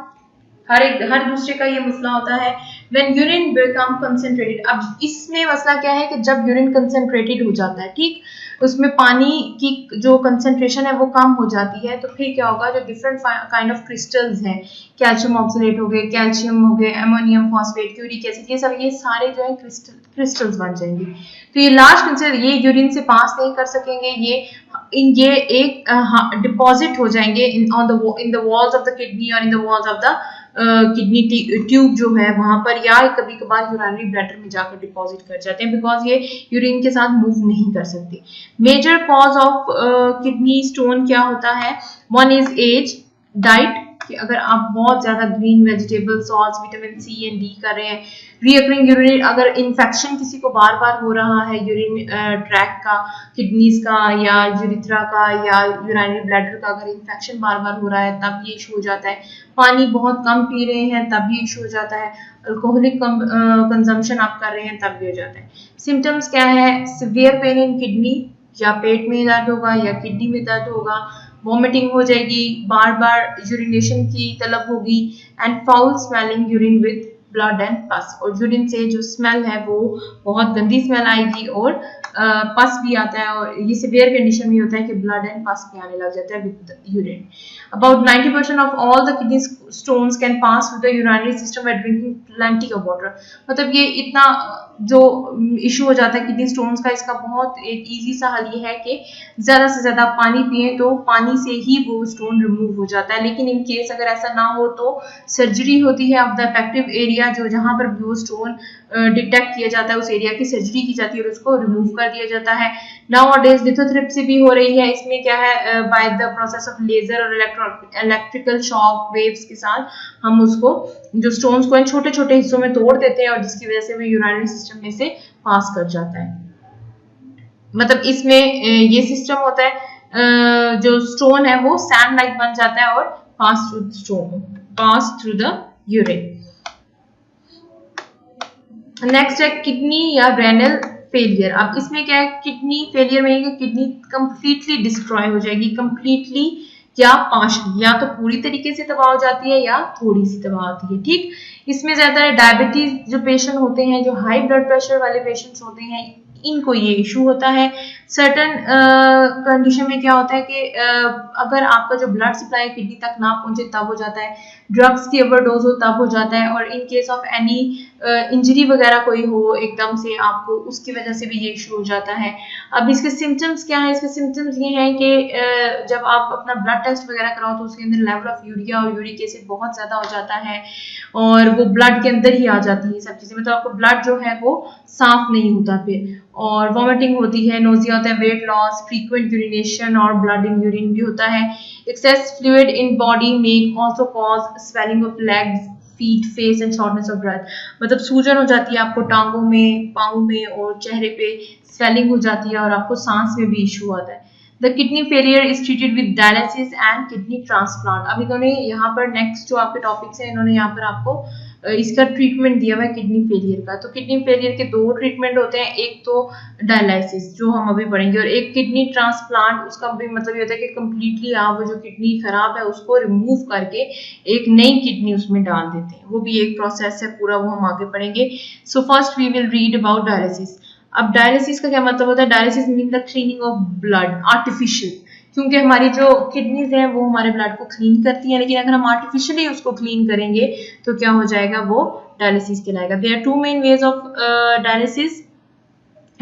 हर दूसरे का ये मसला होता है। When urine become concentrated, अब इसमें मसला क्या है कि जब यूरिन कंसेंट्रेटेड हो जाता है, ठीक, उसमें पानी की जो कंसेंट्रेशन है वो कम हो जाती है, तो फिर क्या होगा, जो डिफरेंट काइंड ऑफ क्रिस्टल्स हैं, कैल्शियम ऑक्सलेट हो गए, कैल्शियम हो गए, अमोनियम फॉस्फेट, क्यूरिक एसिड, ये सब, ये सारे जो है क्रिस्टल्स बन जाएंगे। तो ये लार्ज क्रिस्टल ये यूरिन से पास नहीं कर सकेंगे, ये एक डिपॉजिट हो जाएंगे in the walls of the kidney और in the walls of the kidney tube जो है वहां पर, या कभी कभार यूरिनरी ब्लैडर में जाकर डिपॉजिट कर जाते हैं, बिकॉज ये यूरिन के साथ मूव नहीं कर सकते। Major cause of kidney stone क्या होता है, 1 इज एज, डाइट, कि अगर आप बहुत ज्यादा green vegetable, salts, vitamin C and D कर रहे हैं, रीअकरिंग यूरिन, अगर इन्फेक्शन किसी को बार बार हो रहा है यूरिन ट्रैक का, किडनीज का या यूरिथ्रा का या यूरिनरी ब्लैडर का, अगर इन्फेक्शन बार बार हो रहा है तब ये इशू हो जाता है। पानी बहुत कम पी रहे हैं तब ये इशू हो जाता है। अल्कोहलिक कंजम्पशन आप कर रहे हैं तब भी हो जाता है। सिम्टम्स क्या है, सिवियर पेन इन किडनी, या पेट में दर्द होगा या किडनी में दर्द होगा, वॉमिटिंग हो जाएगी, बार बार यूरिनेशन की तलब होगी, and foul smelling urine with blood and पस, और यूरिन से जो स्मेल है वो बहुत गंदी स्मेल आएगी और पस भी आता है, और ये सिवियर कंडीशन में होता है कि ब्लड एंड पस भी आने लग जाता है with urine. About 90% of all the kidney stones can pass through the urinary system by drinking plenty of water। मतलब ये इतना जो इशू हो जाता है किडनी स्टोन्स का, इसका बहुत एक इजी सा हल ये है कि ज़्यादा से ज़्यादा पानी पिए, तो पानी से ही वो स्टोन रिमूव हो जाता है। लेकिन इन केस अगर ऐसा ना हो तो सर्जरी होती है ऑफ द अफेक्टिव एरिया, जो जहाँ पर वो स्टोन डिटेक्ट किया जाता है उस एरिया की सर्जरी की जाती है और उसको रिमूव कर दिया जाता है। नाउअडेज लिथोट्रिप्सी भी हो रही है, इसमें क्या है, by the process of laser और इलेक्ट्रिकल शॉक वेव्स के साथ हम उसको, जो स्टोन्स को छोटे छोटे हिस्सों में तोड़ देते हैं और जिसकी वजह से वो यूरिनरी सिस्टम में से पास कर जाता है। मतलब इसमें ये सिस्टम होता है, जो स्टोन है वो सैंड लाइक बन जाता है और pass through the urine. Next है किडनी या रेनल फेलियर। अब इसमें क्या है, किडनी फेलियर में किडनी कंप्लीटली डिस्ट्रॉय हो जाएगी, कंप्लीटली या पार्शली, या तो पूरी तरीके से तबाह हो जाती है या थोड़ी सी तबाह होती है, ठीक। इसमें ज्यादा डायबिटीज जो पेशेंट होते हैं, जो हाई ब्लड प्रेशर वाले पेशेंट्स होते हैं, इनको ये इशू होता है। सर्टन कंडीशन में क्या होता है कि अगर आपका जो ब्लड सप्लाई किडनी तक ना पहुंचे तब हो जाता है, ड्रग्स की ओवरडोज हो तब हो जाता है, और in case of any injury वगैरह कोई हो एकदम से आपको, उसकी वजह से भी ये इशू हो जाता है। अब इसके सिम्टम्स क्या है, इसके सिम्टम्स ये हैं कि जब आप अपना ब्लड टेस्ट वगैरह कराओ तो उसके अंदर लेवल ऑफ यूरिया और यूरिक एसिड बहुत ज्यादा हो जाता है और वो ब्लड के अंदर ही आ जाती है सब चीजें, मतलब आपको ब्लड जो है वो साफ नहीं होता फिर, और वॉमिटिंग होती है, नोजिया होता है, वेट लॉस, फ्रीक्वेंट यूरिनेशन और ब्लड इन यूरिन भी होता है। एक्सेस फ्लूइड इन बॉडी में also cause swelling of legs, feet, face and shortness of breath. मतलब सूजन हो जाती है आपको टांगों में, पाँव में और चेहरे पे स्वेलिंग हो जाती है और आपको सांस में भी इशू आता है। The kidney failure is treated with dialysis and kidney transplant. अब इन्होंने यहाँ पर नेक्स्ट जो आपके टॉपिक्स हैं, इन्होंने यहाँ पर आपको इसका ट्रीटमेंट दिया हुआ है किडनी फेलियर का। तो किडनी फेलियर के दो ट्रीटमेंट होते हैं, एक तो डायलिसिस जो हम अभी पढ़ेंगे, और एक किडनी ट्रांसप्लांट। उसका भी मतलब ये होता है कि कम्प्लीटली आप वो जो किडनी खराब है उसको रिमूव करके एक नई किडनी उसमें डाल देते हैं, वो भी एक प्रोसेस है पूरा, वो हम आगे पढ़ेंगे। So first we will read about dialysis. अब डायलिसिस का क्या मतलब होता है, dialysis mean the cleaning of blood artificial, क्योंकि हमारी जो किडनीज हैं वो हमारे ब्लड को क्लीन करती हैं, लेकिन अगर हम आर्टिफिशियली उसको क्लीन करेंगे तो क्या हो जाएगा, वो डायलिसिस कहलाएगा। There are two main ways of dialysis,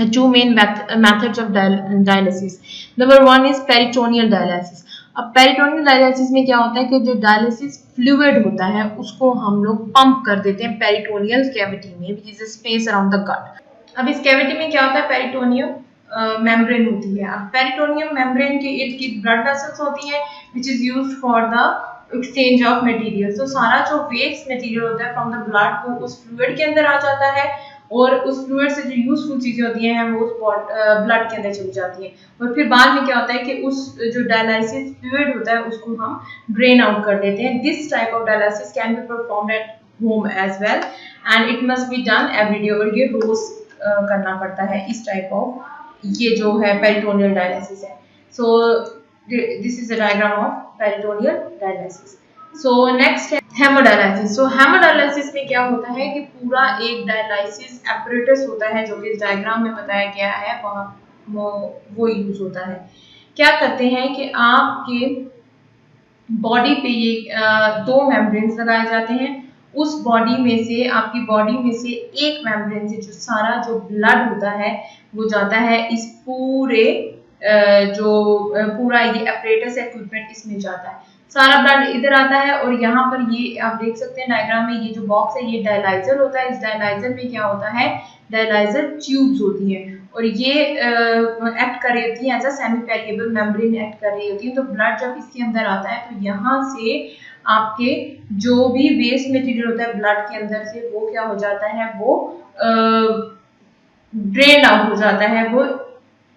two main methods of dialysis. Number one is peritoneal dialysis. अब पेरिटोनियल डायलिसिस में क्या होता है कि जो डायलिसिस फ्लूइड होता है उसको हम लोग पंप कर देते हैं पेरिटोनियल कैविटी में, which is a space around the gut. अब इस कैविटी में क्या होता है, पेरिटोनियम मेम्ब्रेन होती है। अब पेरिटोनियम मेम्ब्रेन के इर्द गिर्द ब्लड वेसल्स होती है which is used for the exchange of material. तो सारा जो वेस्ट मटेरियल होता है फ्रॉम द ब्लड वो उस फ्लूइड के अंदर आ जाता है और उस फ्लूइड से जो यूजफुल चीजें होती हैं वो उस ब्लड के अंदर चली जाती हैं। और फिर बाद में क्या होता है कि उस जो डायलिसिस फ्लूइड होता है उसको हम ड्रेन आउट कर देते हैं। This type of dialysis can be performed at home as well and it must be done every day, और ये रोज करना पड़ता है इस टाइप ऑफ, ये जो है पेरिटोनियल डायलिसिस है। So this is a diagram of peritoneal dialysis. So next है हेमोडायलिसिस। सो हेमोडायलिसिस में क्या होता है कि पूरा एक डायलिसिस एपरेटस होता है जो कि इस डायग्राम में बताया गया है, वहाँ वो यूज होता है। क्या करते हैं कि आपके बॉडी पे ये दो मेम्ब्रेन्स लगाए जाते हैं। उस बॉडी में से, आपकी बॉडी में से एक मेम्ब्रेन से जो सारा जो ब्लड होता है वो जाता है इस पूरे जो पूरा ये एपरेटस इक्विपमेंट इसमें जाता है। सारा ब्लड इधर आता है और यहाँ पर ये आप देख सकते हैं डायग्राम में, ये जो बॉक्स है ये डायलाइजर होता है। इस डायलाइजर में क्या होता है, डायलाइजर ट्यूब्स होती हैं और ये एक्ट कर रही होती है as a semi permeable membrane act कर रही होती है। तो ब्लड जब इसके अंदर आता है तो यहाँ से आपके जो भी वेस्ट मटेरियल होता है ब्लड के अंदर से वो क्या हो जाता है, वो ड्रेन आउट हो जाता है, वो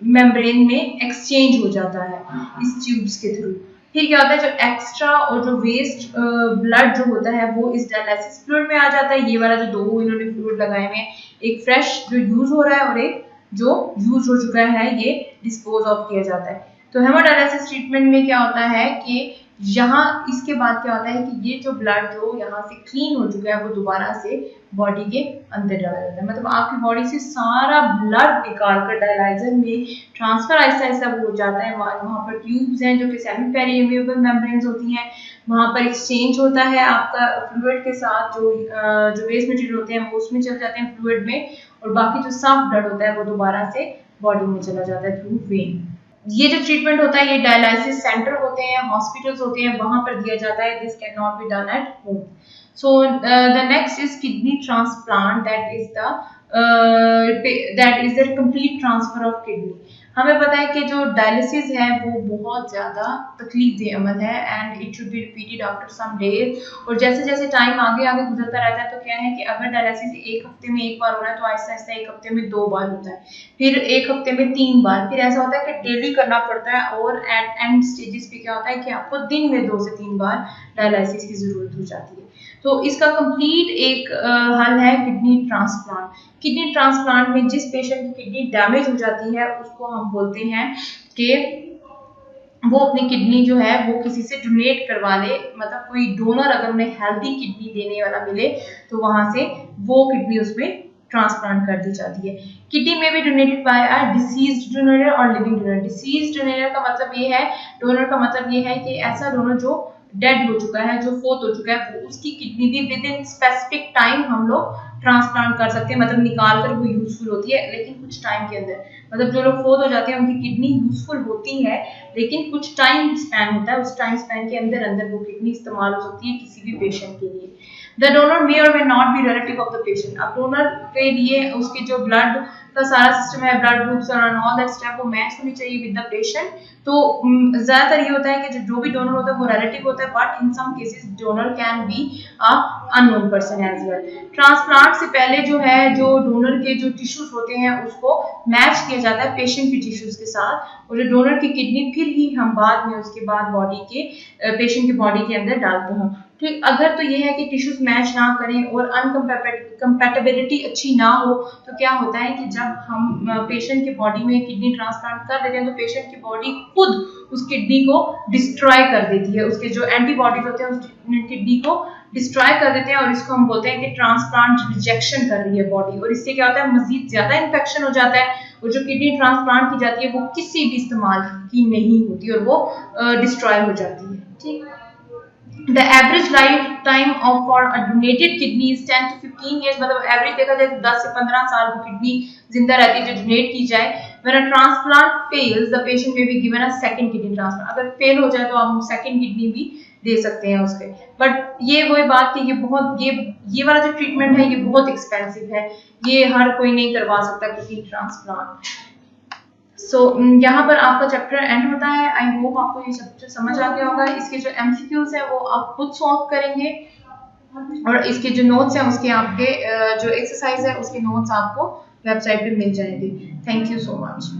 मेम्ब्रेन में एक्सचेंज हो जाता है इस ट्यूब्स के थ्रू। फिर क्या होता है, जो एक्स्ट्रा और जो वेस्ट ब्लड जो होता है वो इस डायलिसिस फ्लूइड में आ जाता है। ये वाला जो दो इन्होंने फ्लूइड लगाए हुए हैं, एक फ्रेश जो यूज हो रहा है और एक जो यूज हो चुका है, ये डिस्पोज ऑफ किया जाता है। तो हेमोडायलिसिस ट्रीटमेंट में क्या होता है कि यहाँ इसके बाद क्या होता है कि ये जो ब्लड जो यहाँ से क्लीन हो चुका है वो दोबारा से बॉडी के अंदर डाला जाता है। मतलब आपकी बॉडी से सारा ब्लड निकाल कर डायलाइजर में ट्रांसफर आहिस्ता आहिस्ता हो जाता है। वहाँ पर ट्यूब्स हैं जो कि सेमी पेरिएबल मेम्ब्रेन्स होती हैं, वहाँ पर एक्सचेंज होता है आपका फ्लूइड के साथ, जो वेस्ट मटेरियल होते हैं वो उसमें चले जाते हैं फ्लूइड में, और बाकी जो साफ ब्लड होता है वो दोबारा से बॉडी में चला जाता है थ्रू वेन। ये जो ट्रीटमेंट होता है ये डायलिसिस सेंटर होते हैं, हॉस्पिटल्स होते हैं, वहां पर दिया जाता है। This can not be done at home. So the next is kidney transplant, that is the complete transfer of kidney. हमें पता है कि जो डायलिसिस है वो बहुत ज़्यादा तकलीफदेह अमल है and it should be repeated after some days. और जैसे जैसे टाइम आगे आगे गुजरता रहता है तो क्या है कि अगर डायलिसिस एक हफ्ते में एक बार हो रहा है तो आहिस्ता आहिस्ता एक हफ्ते में 2 बार होता है, फिर एक हफ्ते में 3 बार, फिर ऐसा होता है कि डेली करना पड़ता है, और एट एंड स्टेजेस पे क्या होता है कि आपको दिन में 2 से 3 बार डायलिसिस की ज़रूरत हो जाती है। तो इसका कंप्लीट एक हल है किडनी ट्रांसप्लांट। किडनी ट्रांसप्लांट में जिस पेशेंट की किडनी डैमेज हो जाती है उसको हम बोलते हैं कि वो अपनी किडनी जो है वो किसी से डोनेट करवा ले, मतलब कोई डोनर अगर उन्हें हेल्दी किडनी देने वाला मिले तो वहां से वो किडनी उसमें ट्रांसप्लांट कर दी जाती है। किडनी में भी डोनेटेड बाय अ डिसीज्ड डोनर और लिविंग डोनर। डिसीज्ड डोनर का मतलब ये है, डोनर का मतलब ये है कि ऐसा डोनर जो डेड हो चुका है, जो फोत हो चुका है, वो उसकी किडनी भी विद इन स्पेसिफिक टाइम हम लोग ट्रांसप्लांट कर सकते हैं, मतलब निकाल कर वो यूजफुल होती है लेकिन कुछ टाइम के अंदर। मतलब जो लोग फोत हो जाते हैं उनकी किडनी यूजफुल होती है लेकिन कुछ टाइम स्पैन होता है, उस टाइम स्पैन के अंदर अंदर वो किडनी इस्तेमाल हो सकती है किसी भी पेशेंट के लिए। द डोनर मे और may not be relative of the patient. अब डोनर के लिए उसके जो ब्लड का सारा सिस्टम है, ब्लड ग्रुप्स और ऑल दैट स्टफ, वो मैच होनी चाहिए विद द पेशेंट। तो ज्यादातर ये होता है कि जो भी डोनर होता है वो रिलेटिव होता है, but in some cases donor can be a unknown person as well. Transplant से पहले जो है जो डोनर के जो टिश्यूज होते हैं उसको मैच किया जाता है पेशेंट की टिश्यूज के साथ, और जो डोनर की किडनी फिर ही हम बाद में उसके बाद बॉडी के पेशेंट की बॉडी के अंदर डालते हैं। ठीक, अगर तो ये है कि टिश्यूज मैच ना करें और अनकम्पैटिबिलिटी अच्छी ना हो तो क्या होता है कि जब हम पेशेंट की बॉडी में किडनी ट्रांसप्लांट कर देते हैं तो पेशेंट की बॉडी खुद उस किडनी को डिस्ट्रॉय कर देती है, उसके जो एंटीबॉडीज होते हैं उस किडनी को डिस्ट्रॉय कर देते हैं, और इसको हम बोलते हैं कि ट्रांसप्लांट रिजेक्शन कर रही है बॉडी। और इससे क्या होता है, मजीद ज्यादा इन्फेक्शन हो जाता है, और जो किडनी ट्रांसप्लांट की जाती है वो किसी भी इस्तेमाल की नहीं होती और वो डिस्ट्रॉय हो जाती है। ठीक, the average life time of for a donated kidney is 10 to 15 years, मतलब एवरेज देखा जाए तो 10 से 15 साल वो किडनी जिंदा रहती है जो डोनेट की जाए। When a transplant fails, the patient may be given a second kidney transplant. अगर फेल हो जाए तो हम सेकंड किडनी भी दे सकते हैं उसके। बट ये वही बात थी कि बहुत ये वाला जो ट्रीटमेंट है ये बहुत एक्सपेंसिव है, ये हर कोई नहीं करवा सकता किडनी ट्रांसप्लांट। सो यहाँ पर आपका चैप्टर एंड होता है। आई होप आपको ये चैप्टर समझ आ गया होगा। इसके जो एमसीक्यूज है वो आप खुद सॉल्व करेंगे और इसके जो नोट्स हैं उसके आपके जो एक्सरसाइज है उसके नोट्स आपको वेबसाइट पे मिल जाएंगे। Thank you so much.